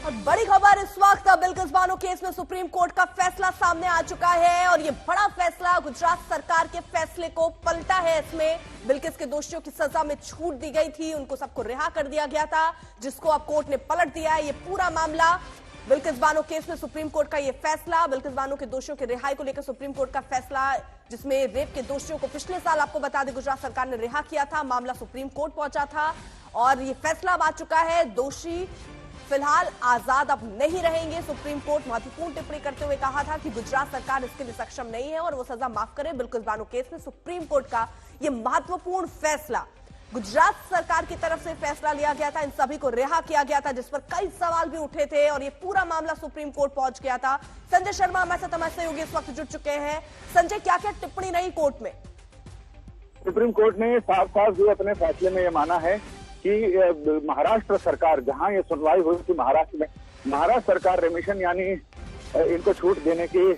और बड़ी खबर इस वक्त बिल्किस बानो केस में सुप्रीम कोर्ट का फैसला सामने आ चुका है और ये बड़ा फैसला गुजरात सरकार के फैसले को पलटा है। इसमें बिल्किस के दोषियों की सजा में छूट दी गई थी, उनको सबको रिहा कर दिया गया था, जिसको अब कोर्ट ने पलट दिया है। ये पूरा मामला बिल्किस बानो केस में सुप्रीम कोर्ट का ये फैसला, बिल्किस बानो के दोषियों की रिहाई को लेकर सुप्रीम कोर्ट का फैसला, जिसमें रेप के दोषियों को पिछले साल आपको बता दें गुजरात सरकार ने रिहा किया था। मामला सुप्रीम कोर्ट पहुंचा था और ये फैसला आ चुका है। दोषी फिलहाल आजाद अब नहीं रहेंगे। सुप्रीम कोर्ट महत्वपूर्ण टिप्पणी करते हुए कहा था कि गुजरात सरकार इसके लिए सक्षम नहीं है और वो सजा माफ करे। बिल्किस बानो केस में सुप्रीम कोर्ट का यह महत्वपूर्ण फैसला, गुजरात सरकार की तरफ से फैसला लिया गया था, इन सभी को रिहा किया गया था, जिस पर कई सवाल भी उठे थे और ये पूरा मामला सुप्रीम कोर्ट पहुंच गया था। संजय शर्मा हमारे साथ हमारे सहयोगी इस वक्त जुड़ चुके हैं। संजय, क्या क्या टिप्पणी रही कोर्ट में? सुप्रीम कोर्ट ने साफ साफ जो अपने फैसले में यह माना है कि महाराष्ट्र सरकार, जहां ये सुनवाई हुई थी महाराष्ट्र में, महाराष्ट्र सरकार रेमिशन यानी इनको छूट देने की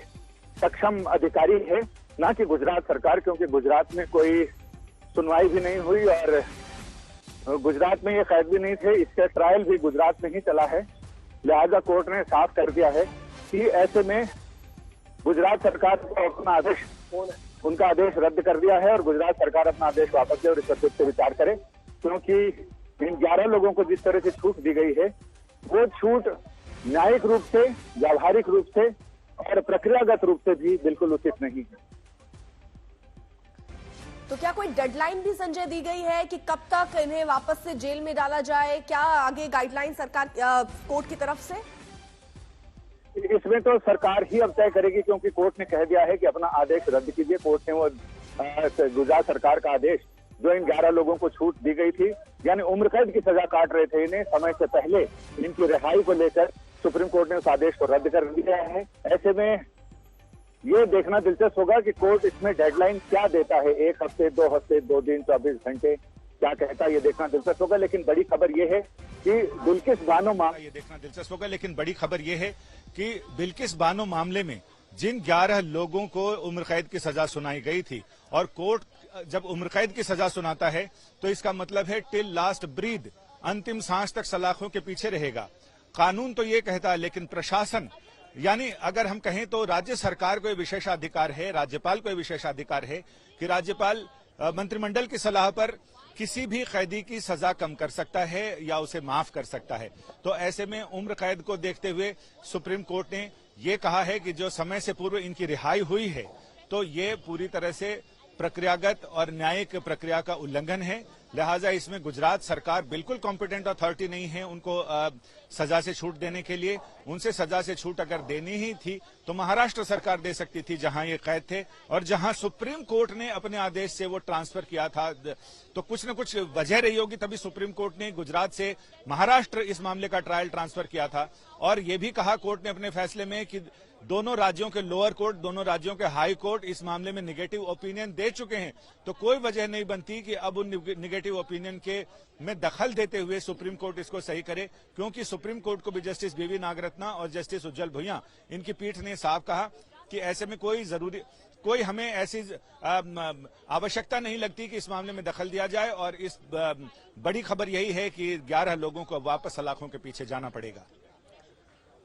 सक्षम अधिकारी है, ना कि गुजरात सरकार, क्योंकि गुजरात में कोई सुनवाई भी नहीं हुई और गुजरात में ये कैद भी नहीं थे, इसका ट्रायल भी गुजरात में ही चला है। लिहाजा कोर्ट ने साफ कर दिया है कि ऐसे में गुजरात सरकार को अपना आदेश, उनका आदेश रद्द कर दिया है और गुजरात सरकार अपना आदेश वापस ले और इस पर फिर से विचार करे, क्योंकि इन 11 लोगों को जिस तरह से छूट दी गई है वो छूट न्यायिक रूप से, व्यावहारिक रूप से और प्रक्रियागत रूप से भी बिल्कुल उचित नहीं है। तो क्या कोई डेडलाइन भी संजय दी गई है कि कब तक इन्हें वापस से जेल में डाला जाए? क्या आगे गाइडलाइन सरकार कोर्ट की तरफ से? इसमें तो सरकार ही अब तय करेगी, क्योंकि कोर्ट ने कह दिया है कि अपना आदेश रद्द कीजिए। कोर्ट ने वो गुजरात सरकार का आदेश, जो इन 11 लोगों को छूट दी गई थी, यानी उम्र कैद की सजा काट रहे थे इन्हें समय से पहले, इनकी रिहाई को लेकर सुप्रीम कोर्ट ने उस आदेश को रद्द कर दिया है। ऐसे में ये देखना दिलचस्प होगा कि कोर्ट इसमें डेडलाइन क्या देता है, 1 हफ्ते, 2 हफ्ते, 2 दिन, 24 घंटे, क्या कहता है, ये देखना दिलचस्प होगा। लेकिन बड़ी खबर ये है कि बिल्किस बानो बिल्किस बानो मामले में जिन 11 लोगों को उम्र कैद की सजा सुनाई गई थी, और कोर्ट जब उम्र कैद की सजा सुनाता है तो इसका मतलब है टिल लास्ट ब्रीथ, अंतिम सांस तक सलाखों के पीछे रहेगा। कानून तो ये कहता है, लेकिन प्रशासन, यानी अगर हम कहें तो राज्य सरकार को विशेषाधिकार है, राज्यपाल को विशेषाधिकार है कि राज्यपाल मंत्रिमंडल की सलाह पर किसी भी कैदी की सजा कम कर सकता है या उसे माफ कर सकता है। तो ऐसे में उम्र कैद को देखते हुए सुप्रीम कोर्ट ने ये कहा है कि जो समय से पूर्व इनकी रिहाई हुई है, तो ये पूरी तरह से प्रक्रियागत और न्यायिक प्रक्रिया का उल्लंघन है। लिहाजा इसमें गुजरात सरकार बिल्कुल कॉम्पिटेंट अथॉरिटी नहीं है उनको सजा से छूट देने के लिए। उनसे सजा से छूट अगर देनी ही थी तो महाराष्ट्र सरकार दे सकती थी, जहां ये कैद थे और जहां सुप्रीम कोर्ट ने अपने आदेश से वो ट्रांसफर किया था। तो कुछ न कुछ वजह रही होगी, तभी सुप्रीम कोर्ट ने गुजरात से महाराष्ट्र इस मामले का ट्रायल ट्रांसफर किया था। और ये भी कहा कोर्ट ने अपने फैसले में कि दोनों राज्यों के लोअर कोर्ट, दोनों राज्यों के हाई कोर्ट इस मामले में निगेटिव ओपिनियन दे चुके हैं, तो कोई वजह नहीं बनती कि अब उन निगेटिव ओपिनियन के में दखल देते हुए सुप्रीम कोर्ट इसको सही करे, क्योंकि सुप्रीम कोर्ट को भी जस्टिस बीवी नागरत्ना और जस्टिस उज्जवल भुइयां, इनकी पीठ ने साफ कहा कि ऐसे में कोई हमें ऐसी आवश्यकता नहीं लगती कि इस मामले में दखल दिया जाए। और इस बड़ी खबर यही है कि 11 लोगों को वापस सलाखों के पीछे जाना पड़ेगा।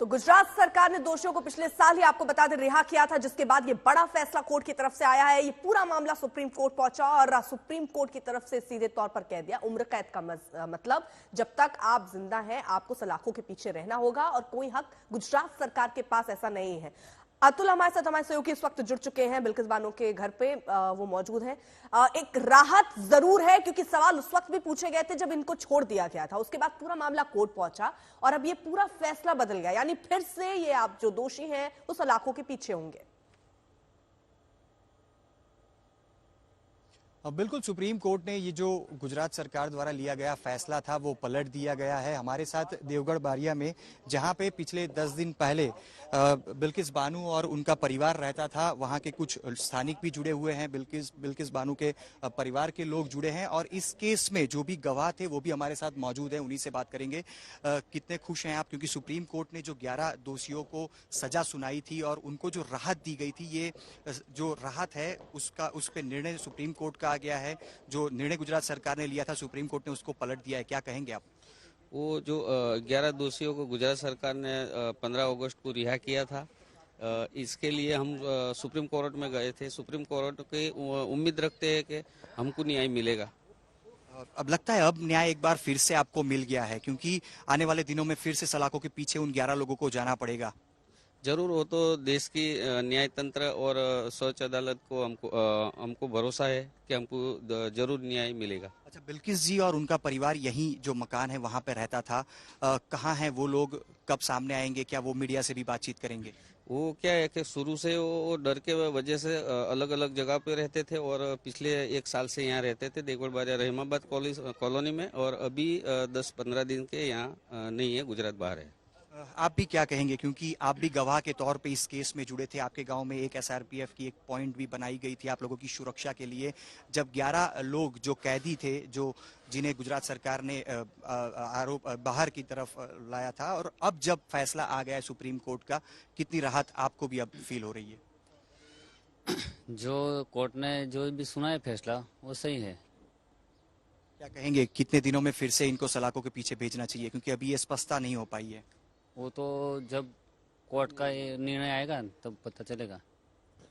तो गुजरात सरकार ने दोषियों को पिछले साल ही आपको बता दें रिहा किया था, जिसके बाद ये बड़ा फैसला कोर्ट की तरफ से आया है। ये पूरा मामला सुप्रीम कोर्ट पहुंचा और सुप्रीम कोर्ट की तरफ से सीधे तौर पर कह दिया उम्र कैद का मतलब जब तक आप जिंदा हैं आपको सलाखों के पीछे रहना होगा और कोई हक गुजरात सरकार के पास ऐसा नहीं है। अतुल हमारे साथ हमारे सहयोगी इस वक्त जुड़ चुके हैं बिल्किस बानो के घर पे, वो मौजूद हैं। एक राहत जरूर है, क्योंकि सवाल उस वक्त भी पूछे गए थे जब इनको छोड़ दिया गया था, उसके बाद पूरा मामला कोर्ट पहुंचा और अब ये पूरा फैसला बदल गया, यानी फिर से ये आप जो दोषी हैं वो सलाखों के पीछे होंगे। बिल्कुल, सुप्रीम कोर्ट ने ये जो गुजरात सरकार द्वारा लिया गया फैसला था वो पलट दिया गया है। हमारे साथ देवगढ़ बारिया में, जहां पे पिछले 10 दिन पहले बिल्किस बानो और उनका परिवार रहता था, वहां के कुछ स्थानिक भी जुड़े हुए हैं, बिल्किस बानो के परिवार के लोग जुड़े हैं और इस केस में जो भी गवाह थे वो भी हमारे साथ मौजूद हैं, उन्हीं से बात करेंगे। कितने खुश हैं आप, क्योंकि सुप्रीम कोर्ट ने जो 11 दोषियों को सजा सुनाई थी और उनको जो राहत दी गई थी, ये जो राहत है उस पर निर्णय सुप्रीम कोर्ट का आ गया है। जो निर्णय गुजरात सरकार ने लिया था सुप्रीम कोर्ट ने उसको पलट दिया है, क्या कहेंगे आप? वो जो 11 दोषियों को गुजरात सरकार ने 15 अगस्त को रिहा किया था, इसके लिए हम सुप्रीम कोर्ट में गए थे। सुप्रीम कोर्ट के उम्मीद रखते हैं कि हमको न्याय मिलेगा। अब लगता है अब न्याय एक बार फिर से आपको मिल गया है, क्योंकि आने वाले दिनों में फिर से सलाखों के पीछे उन 11 लोगों को जाना पड़ेगा। जरूर, वो तो देश की न्याय तंत्र और सर्वोच्च अदालत को हमको भरोसा है कि हमको जरूर न्याय मिलेगा। अच्छा, बिल्किस जी और उनका परिवार यही जो मकान है वहां पे रहता था, कहाँ हैं वो लोग, कब सामने आएंगे, क्या वो मीडिया से भी बातचीत करेंगे? वो क्या है कि शुरू से वो डर के वजह से अलग अलग जगह पे रहते थे और पिछले 1 साल से यहाँ रहते थे देवगढ़ बारिया रहीमाबाद कॉलोनी में, और अभी 10-15 दिन के यहाँ नहीं है, गुजरात बाहर है। आप भी क्या कहेंगे, क्योंकि आप भी गवाह के तौर पे इस केस में जुड़े थे। आपके गांव में एक एसआरपीएफ की एक पॉइंट भी बनाई गई थी आप लोगों की सुरक्षा के लिए, जब 11 लोग जो कैदी थे, जो जिन्हें गुजरात सरकार ने आरोप बाहर की तरफ लाया था, और अब जब फैसला आ गया है सुप्रीम कोर्ट का, कितनी राहत आपको भी अब फील हो रही है? जो कोर्ट ने जो भी सुना है फैसला वो सही है। क्या कहेंगे, कितने दिनों में फिर से इनको सलाखों के पीछे भेजना चाहिए, क्योंकि अभी ये स्पष्टता नहीं हो पाई है? वो तो जब कोर्ट का ये निर्णय आएगा तब पता चलेगा।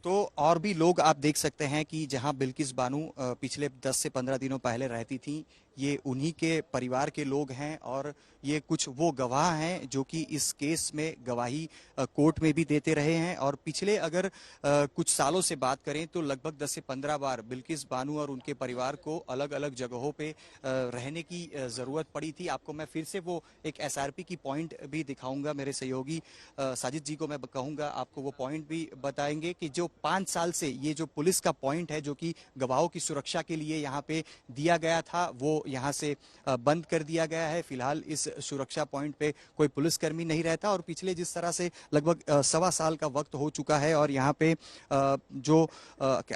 तो और भी लोग आप देख सकते हैं कि जहां बिल्किस बानू पिछले 10 से 15 दिनों पहले रहती थी, ये उन्हीं के परिवार के लोग हैं, और ये कुछ वो गवाह हैं जो कि इस केस में गवाही कोर्ट में भी देते रहे हैं। और पिछले अगर कुछ सालों से बात करें तो लगभग 10 से 15 बार बिल्किस बानू और उनके परिवार को अलग अलग जगहों पे रहने की जरूरत पड़ी थी। आपको मैं फिर से वो एक एसआरपी की पॉइंट भी दिखाऊंगा, मेरे सहयोगी साजिद जी को मैं कहूंगा आपको वो पॉइंट भी बताएंगे कि जो 5 साल से ये जो पुलिस का पॉइंट है जो कि गवाहों की सुरक्षा के लिए यहाँ पे दिया गया था, वो यहाँ से बंद कर दिया गया है। फिलहाल इस सुरक्षा पॉइंट पे कोई पुलिसकर्मी नहीं रहता, और पिछले जिस तरह से लगभग 1.25 साल का वक्त हो चुका है, और यहाँ पे जो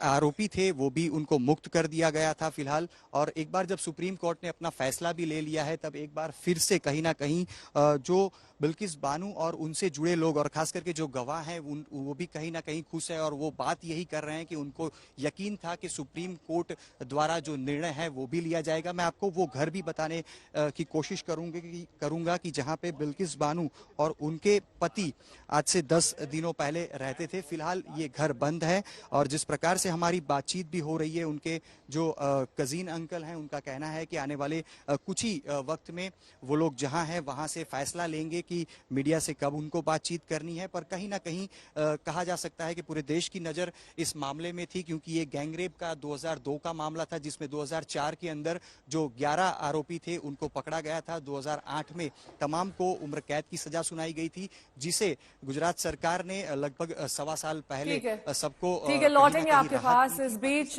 आरोपी थे वो भी उनको मुक्त कर दिया गया था फिलहाल। और एक बार जब सुप्रीम कोर्ट ने अपना फैसला भी ले लिया है, तब एक बार फिर से कहीं ना कहीं जो बिल्किस बानू और उनसे जुड़े लोग, और खास करके जो गवाह हैं, वो भी कहीं ना कहीं खुश है, और वो बात यही कर रहे हैं कि उनको यकीन था कि सुप्रीम कोर्ट द्वारा जो निर्णय है वो भी लिया जाएगा। मैं आपको वो घर भी बताने की कोशिश करूंगा कि जहां पे बिल्किस बानू और उनके पति आज से 10 दिनों पहले रहते थे। फिलहाल ये घर बंद है, और जिस प्रकार से हमारी बातचीत भी हो रही है, उनके जो कजीन अंकल हैं, उनका कहना है कि आने वाले कुछ ही वक्त में वो लोग जहां हैं वहां से फैसला लेंगे कि मीडिया से कब उनको बातचीत करनी है। पर कहीं ना कहीं कहा जा सकता है कि पूरे देश की नजर इस मामले में थी, क्योंकि ये गैंगरेप का 2002 का मामला था, जिसमें 2004 के अंदर जो 11 आरोपी थे उनको पकड़ा गया था। 2008 में तमाम को उम्र कैद की सजा सुनाई गई थी, जिसे गुजरात सरकार ने लगभग 1.25 साल पहले सबको ठीक है, लौटेंगे आपके पास। इस बीच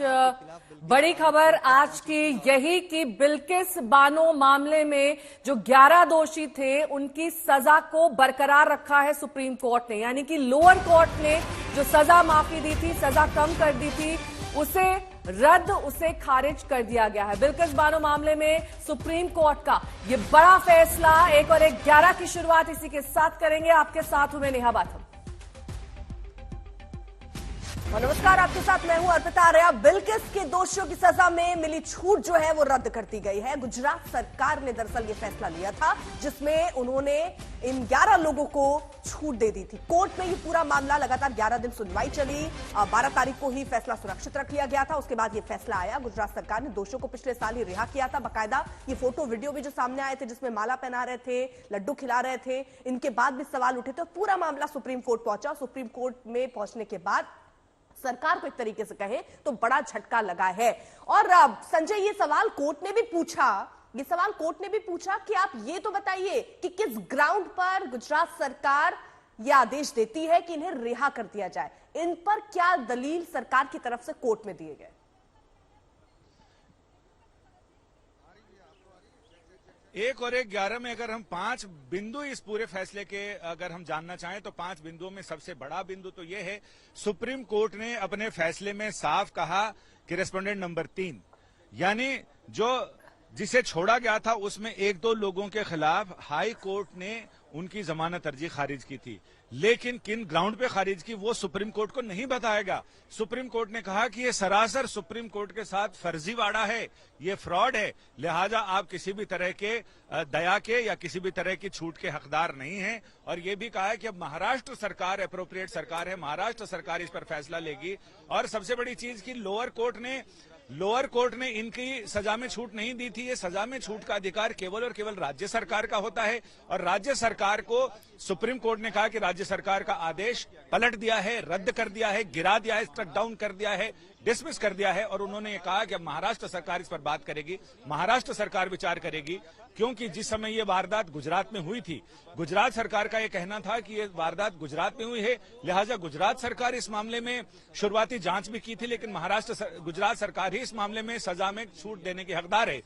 बड़ी खबर आज की यही कि बिल्किस बानो मामले में जो 11 दोषी थे उनकी सजा को बरकरार रखा है सुप्रीम कोर्ट ने, यानी कि लोअर कोर्ट ने जो सजा माफी दी थी, सजा कम कर दी थी, उसे रद्द, उसे खारिज कर दिया गया है। बिल्किस बानो मामले में सुप्रीम कोर्ट का ये बड़ा फैसला। 1 और 1 11 की शुरुआत इसी के साथ करेंगे। आपके साथ हूं मैं नेहा बाथम। नमस्कार, आपके साथ मैं हूं अर्पिता आर्या। बिल्किस के दोषियों की सजा में मिली छूट जो है वो रद्द कर दी गई है। गुजरात सरकार ने दरअसल ये फैसला लिया था, जिसमें उन्होंने इन 11 लोगों को छूट दे दी थी। कोर्ट में ये पूरा मामला लगातार 11 दिन सुनवाई चली। 12 तारीख को ही फैसला सुरक्षित रख लिया गया था। उसके बाद ये फैसला आया। गुजरात सरकार ने दोषियों को पिछले साल ही रिहा किया था। बाकायदा ये फोटो वीडियो भी जो सामने आए थे, जिसमें माला पहना रहे थे, लड्डू खिला रहे थे, इनके बाद भी सवाल उठे थे। पूरा मामला सुप्रीम कोर्ट पहुंचा। सुप्रीम कोर्ट में पहुंचने के बाद सरकार को एक तरीके से कहे तो बड़ा झटका लगा है। और संजय, ये सवाल कोर्ट ने भी पूछा कि आप ये तो बताइए कि किस ग्राउंड पर गुजरात सरकार ये आदेश देती है कि इन्हें रिहा कर दिया जाए। इन पर क्या दलील सरकार की तरफ से कोर्ट में दिए गए? 1 और 1 11 में अगर हम 5 बिंदु इस पूरे फैसले के अगर हम जानना चाहें तो 5 बिंदुओं में सबसे बड़ा बिंदु तो यह है, सुप्रीम कोर्ट ने अपने फैसले में साफ कहा कि रेस्पोंडेंट नंबर 3 यानी जो जिसे छोड़ा गया था उसमें 1-2 लोगों के खिलाफ हाई कोर्ट ने उनकी जमानत अर्जी खारिज की थी। लेकिन किन ग्राउंड पे खारिज की वो सुप्रीम कोर्ट को नहीं बताएगा। सुप्रीम कोर्ट ने कहा कि ये सरासर सुप्रीम कोर्ट के साथ फर्जीवाड़ा है, ये फ्रॉड है, लिहाजा आप किसी भी तरह के दया के या किसी भी तरह की छूट के हकदार नहीं हैं। और ये भी कहा है कि अब महाराष्ट्र सरकार एप्रोप्रिएट सरकार है, महाराष्ट्र सरकार इस पर फैसला लेगी। और सबसे बड़ी चीज की लोअर कोर्ट ने इनकी सजा में छूट नहीं दी थी। ये सजा में छूट का अधिकार केवल और केवल राज्य सरकार का होता है। और राज्य सरकार को सुप्रीम कोर्ट ने कहा कि राज्य सरकार का आदेश पलट दिया है, रद्द कर दिया है, गिरा दिया है, स्ट्रक डाउन कर दिया है, डिसमिस कर दिया है। और उन्होंने ये कहा कि अब महाराष्ट्र सरकार इस पर बात करेगी, महाराष्ट्र सरकार विचार करेगी। क्योंकि जिस समय ये वारदात गुजरात में हुई थी, गुजरात सरकार का ये कहना था कि ये वारदात गुजरात में हुई है, लिहाजा गुजरात सरकार इस मामले में शुरुआती जांच भी की थी, लेकिन गुजरात सरकार ही इस मामले में सजा में छूट देने की हकदार है।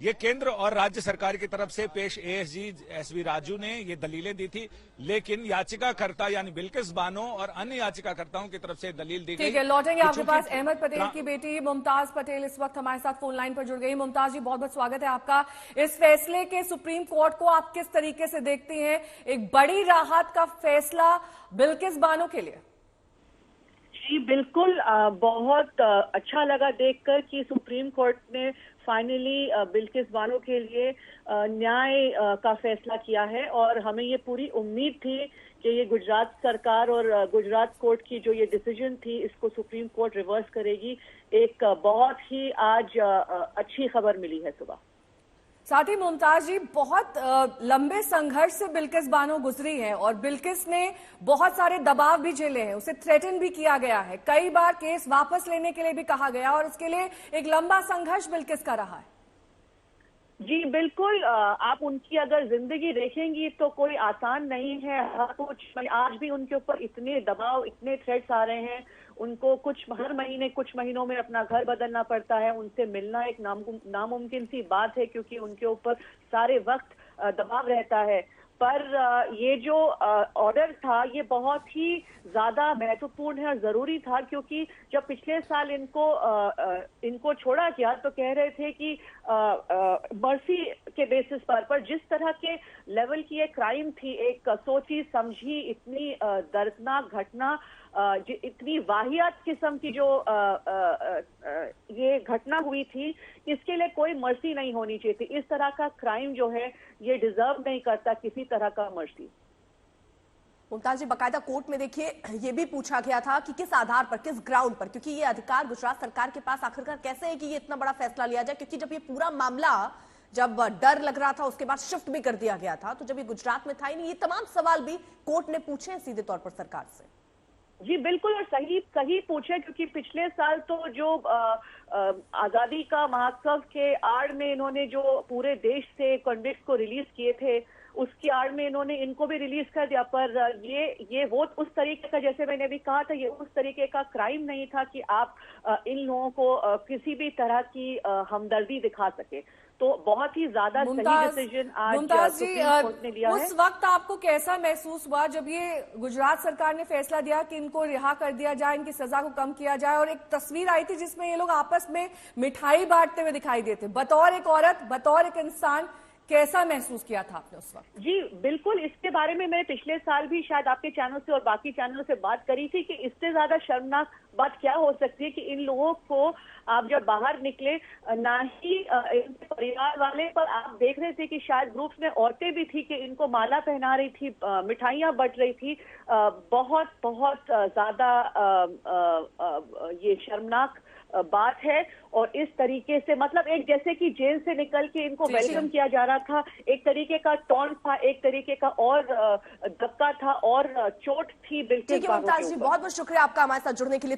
ये केंद्र और राज्य सरकार की तरफ से पेश एएसजी एसवी राजू ने ये दलीलें दी थी, लेकिन याचिकाकर्ता यानी बिल्किस बानो और अन्य याचिकाकर्ताओं की तरफ से दलील दी गई। ठीक है, लौटेंगे आपके पास। अहमद पटेल की बेटी मुमताज पटेल इस वक्त हमारे साथ फोन लाइन पर जुड़ गई। मुमताज जी, बहुत बहुत स्वागत है आपका। इस फैसले के सुप्रीम कोर्ट को आप किस तरीके से देखती हैं? एक बड़ी राहत का फैसला बिल्किस बानो के लिए। जी बिल्कुल, बहुत अच्छा लगा देखकर कि सुप्रीम कोर्ट ने फाइनली बिल्किस बानो के लिए न्याय का फैसला किया है। और हमें ये पूरी उम्मीद थी कि ये गुजरात सरकार और गुजरात कोर्ट की जो ये डिसीजन थी, इसको सुप्रीम कोर्ट रिवर्स करेगी। एक बहुत ही आज अच्छी खबर मिली है सुबह। साथ ही मुमताज जी, बहुत लंबे संघर्ष से बिल्किस बानो गुजरी है और बिल्किस ने बहुत सारे दबाव भी झेले हैं, उसे थ्रेटन भी किया गया है, कई बार केस वापस लेने के लिए भी कहा गया और उसके लिए एक लंबा संघर्ष बिल्किस का रहा है। जी बिल्कुल, आप उनकी अगर जिंदगी देखेंगी तो कोई आसान नहीं है। हर कुछ आज भी उनके ऊपर इतने दबाव, इतने थ्रेट्स आ रहे हैं। उनको हर महीने कुछ महीनों में अपना घर बदलना पड़ता है। उनसे मिलना एक नामुमकिन सी बात है, क्योंकि उनके ऊपर सारे वक्त दबाव रहता है। पर ये जो ऑर्डर था ये बहुत ही ज्यादा महत्वपूर्ण है और जरूरी था, क्योंकि जब पिछले साल इनको छोड़ा गया तो कह रहे थे कि मर्सी के बेसिस पर जिस तरह के लेवल की ये क्राइम थी, एक सोची समझी इतनी दर्दनाक घटना, इतनी वाहियात किस्म की जो ये घटना हुई थी, इसके लिए कोई मर्सी नहीं होनी चाहिए थी। इस तरह का क्राइम जो है ये डिजर्व नहीं करता किसी तरह का मर्सी। मुमताज जी, बाकायदा कोर्ट में देखिए ये भी पूछा गया था कि किस आधार पर, किस ग्राउंड पर, क्योंकि ये अधिकार गुजरात सरकार के पास आखिरकार कैसे है कि ये इतना बड़ा फैसला लिया जाए। क्योंकि जब ये पूरा मामला, जब डर लग रहा था, उसके बाद शिफ्ट भी कर दिया गया था, तो जब ये गुजरात में था ही नहीं, ये तमाम सवाल भी कोर्ट ने पूछे सीधे तौर पर सरकार से। जी बिल्कुल, और सही पूछे, क्योंकि पिछले साल तो जो आजादी का महोत्सव के आड़ में इन्होंने जो पूरे देश से कॉन्विक्ट्स को रिलीज किए थे, उसकी आड़ में इन्होंने इनको भी रिलीज कर दिया। पर ये वो उस तरीके का, जैसे मैंने अभी कहा था, ये उस तरीके का क्राइम नहीं था कि आप इन लोगों को किसी भी तरह की हमदर्दी दिखा सके। तो बहुत ही ज्यादा सही डिसीजन आज सुप्रीम कोर्ट ने लिया है। उस वक्त आपको कैसा महसूस हुआ जब ये गुजरात सरकार ने फैसला दिया कि इनको रिहा कर दिया जाए, इनकी सजा को कम किया जाए, और एक तस्वीर आई थी जिसमें ये लोग आपस में मिठाई बांटते हुए दिखाई देते, बतौर एक औरत, बतौर एक इंसान, कैसा महसूस किया था आपने उस वक्त? जी बिल्कुल, इसके बारे में मैंने पिछले साल भी शायद आपके चैनल से और बाकी चैनलों से बात करी थी कि इससे ज्यादा शर्मनाक बात क्या हो सकती है कि इन लोगों को आप जब बाहर निकले, ना ही इनके परिवार वाले, पर आप देख रहे थे कि शायद ग्रुप्स में औरतें भी थी कि इनको माला पहना रही थी, मिठाइयां बंट रही थी। बहुत बहुत ज्यादा ये शर्मनाक बात है। और इस तरीके से, मतलब एक जैसे कि जेल से निकल के इनको वेलकम किया जा रहा था, एक तरीके का टॉन्ट था, एक तरीके का और धक्का था और चोट थी बिल्कुल। ठीक है मुमताज जी, बहुत बहुत शुक्रिया आपका हमारे साथ जुड़ने के लिए।